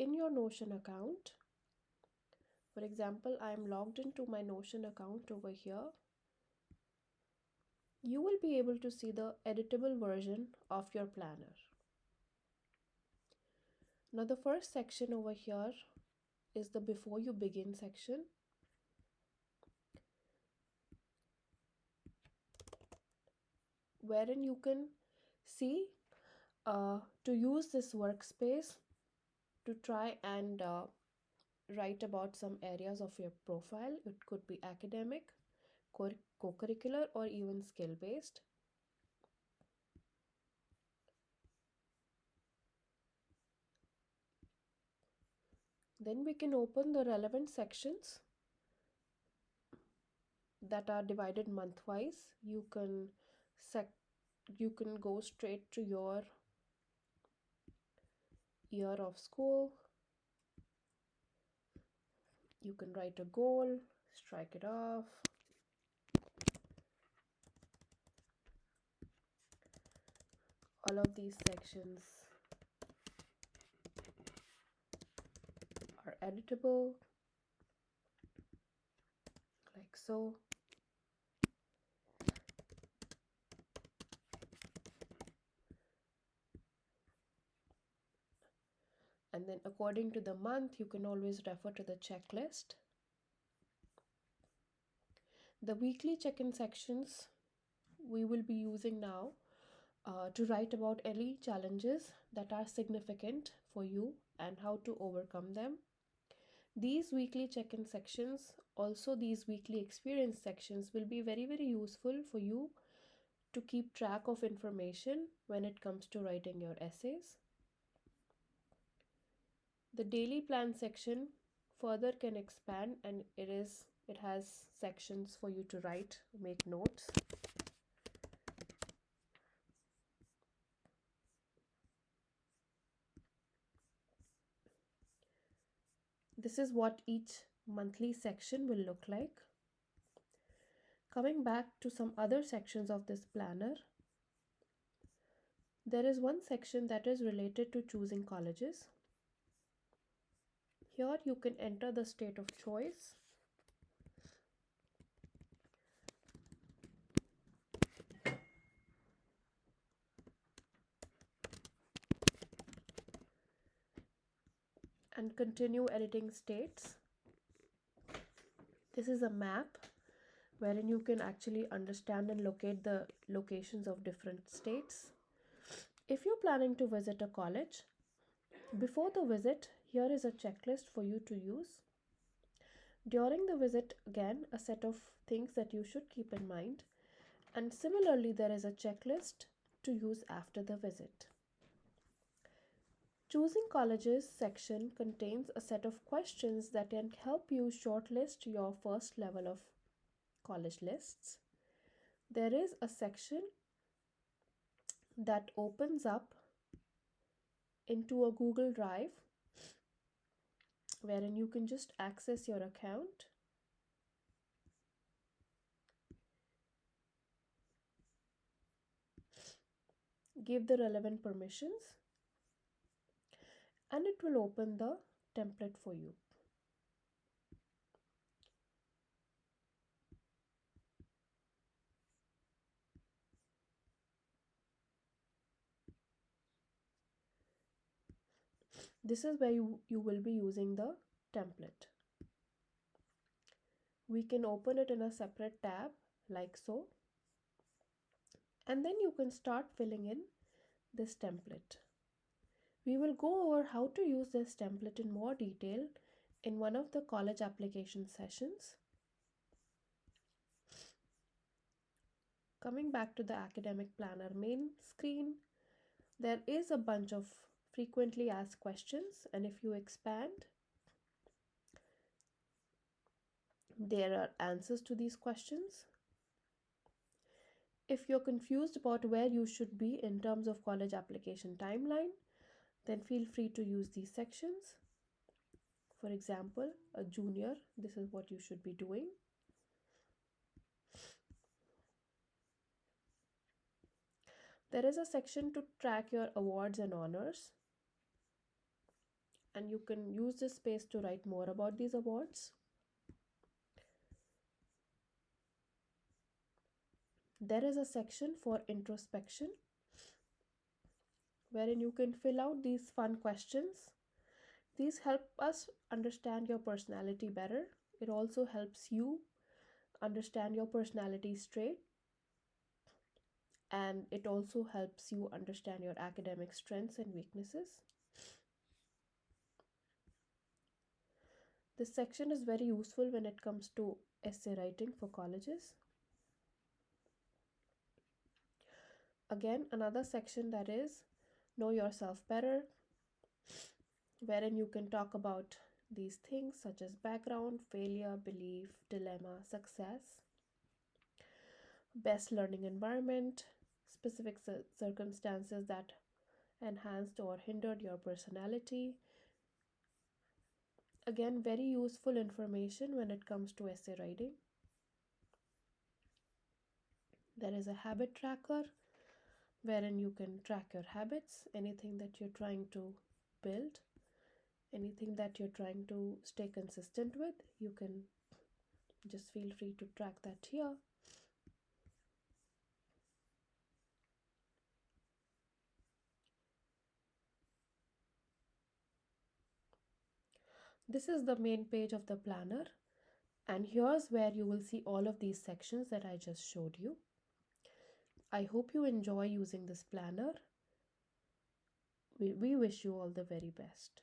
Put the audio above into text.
in your Notion account, for example, I am logged into my Notion account over here, you will be able to see the editable version of your planner. Now, the first section over here is the before you begin section. Wherein you can see to use this workspace to try and write about some areas of your profile. It could be academic, co-curricular, or even skill based. Then we can open the relevant sections that are divided month-wise. You can go straight to your year of school. You can write a goal, strike it off. All of these sections are editable, like so. And then according to the month, you can always refer to the checklist. The weekly check-in sections we will be using now to write about any challenges that are significant for you and how to overcome them. These weekly check-in sections, also these weekly experience sections, will be very, very useful for you to keep track of information when it comes to writing your essays. The daily plan section further can expand, and it has sections for you to write, make notes. This is what each monthly section will look like. Coming back to some other sections of this planner, there is one section that is related to choosing colleges. Here you can enter the state of choice. And continue editing states. This is a map wherein you can actually understand and locate the locations of different states. If you're planning to visit a college, before the visit, here is a checklist for you to use. During the visit, again, a set of things that you should keep in mind. And similarly, there is a checklist to use after the visit. Choosing colleges section contains a set of questions that can help you shortlist your first level of college lists. There is a section that opens up into a Google Drive wherein you can just access your account. Give the relevant permissions, and it will open the template for you. This is where you will be using the template. We can open it in a separate tab like so, and then you can start filling in this template. We will go over how to use this template in more detail in one of the college application sessions. Coming back to the academic planner main screen, there is a bunch of frequently asked questions, and if you expand, there are answers to these questions. If you're confused about where you should be in terms of college application timeline, then feel free to use these sections. For example, a junior, this is what you should be doing. There is a section to track your awards and honors. and you can use this space to write more about these awards. There is a section for introspection wherein you can fill out these fun questions. These help us understand your personality better. It also helps you understand your personality straight, and it also helps you understand your academic strengths and weaknesses. This section is very useful when it comes to essay writing for colleges. Again, another section that is know yourself better, wherein you can talk about these things such as background, failure, belief, dilemma, success, best learning environment, specific circumstances that enhanced or hindered your personality. Again, very useful information when it comes to essay writing. There is a habit tracker wherein you can track your habits, anything that you're trying to build, anything that you're trying to stay consistent with. You can just feel free to track that here. This is the main page of the planner, and here's where you will see all of these sections that I just showed you. I hope you enjoy using this planner. We wish you all the very best.